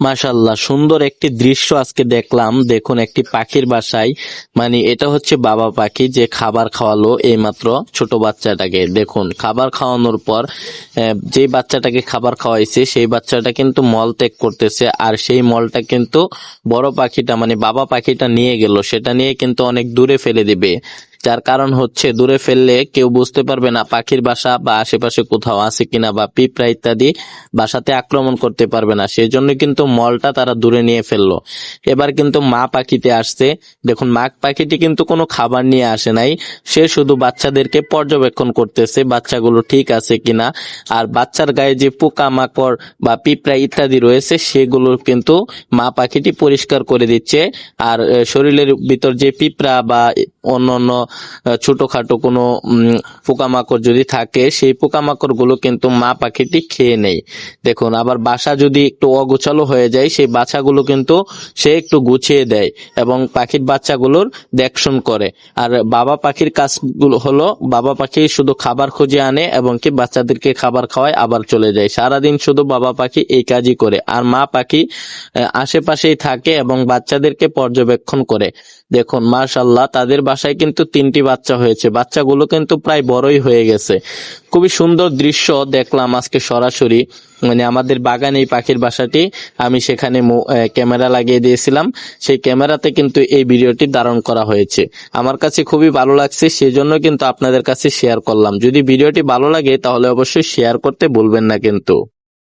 মাশাআল্লাহ, সুন্দর একটি দৃশ্য আজকে দেখলাম। দেখুন, একটি পাখির বাসায়, মানে এটা হচ্ছে বাবা পাখি যে খাবার খাওয়ালো এইমাত্র ছোট বাচ্চাটাকে। দেখুন, খাবার খাওয়ানোর পর যে বাচ্চাটাকে খাবার খাওয়াইছে সেই বাচ্চাটা কিন্তু মল ত্যাগ করতেছে, আর সেই মলটা কিন্তু বড় পাখিটা মানে বাবা পাখিটা নিয়ে গেল, সেটা নিয়ে কিন্তু অনেক দূরে ফেলে দিবে। যার কারণ হচ্ছে দূরে ফেললে কেউ বুঝতে পারবে না পাখির বাসা বা আশেপাশে কোথাও আছে কিনা, বা পিঁপড়া ইত্যাদি বাসাতে আক্রমণ করতে পারবে না, সেই জন্য কিন্তু মলটা তারা দূরে নিয়ে ফেললো। এবার কিন্তু মা পাখিতে আসছে। দেখুন, মা পাখিটি কিন্তু কোনো খাবার নিয়ে আসে নাই, সে শুধু বাচ্চাদেরকে পর্যবেক্ষণ করতেছে বাচ্চাগুলো ঠিক আছে কিনা। আর বাচ্চার গায়ে যে পোকা মাকড় বা পিঁপড়া ইত্যাদি রয়েছে সেগুলো কিন্তু মা পাখিটি পরিষ্কার করে দিচ্ছে। আর শরীরের ভিতর যে পিঁপড়া বা অন্য অন্য ছোটখাটো কোনো পোকামাকড় যদি থাকে সেই পোকামাকড় গুলো কিন্তু মা পাখিটি খেয়ে নেয়। দেখুন, আবার বাসা যদি একটু অগোছালো হয়ে যায় সেই বাচ্চাগুলো কিন্তু সে একটু গুছিয়ে দেয় এবং পাখির বাচ্চাগুলোর দেখশন করে। আর বাবা পাখির কাজগুলো হলো, বাবা পাখি শুধু খাবার খুঁজে আনে এবং কি বাচ্চাদেরকে খাবার খাওয়ায় আবার চলে যায়। সারাদিন শুধু বাবা পাখি এই কাজই করে, আর মা পাখি আশেপাশেই থাকে এবং বাচ্চাদেরকে পর্যবেক্ষণ করে। দেখুন, মাশাআল্লাহ, তাদের বাসায় কিন্তু 3টি বাচ্চা হয়েছে, বাচ্চাগুলো কিন্তু প্রায় বড়ই হয়ে গেছে। খুবই সুন্দর দৃশ্য দেখলাম আজকে সরাসরি, মানে আমাদের বাগানে এই পাখির বাসাটি, আমি সেখানে ক্যামেরা লাগিয়ে দিয়েছিলাম, সেই ক্যামেরাতে কিন্তু এই ভিডিওটি ধারণ করা হয়েছে। আমার কাছে খুবই ভালো লাগছে, সেজন্য কিন্তু আপনাদের কাছে শেয়ার করলাম। যদি ভিডিওটি ভালো লাগে তাহলে অবশ্যই শেয়ার করতে ভুলবেন না কিন্তু।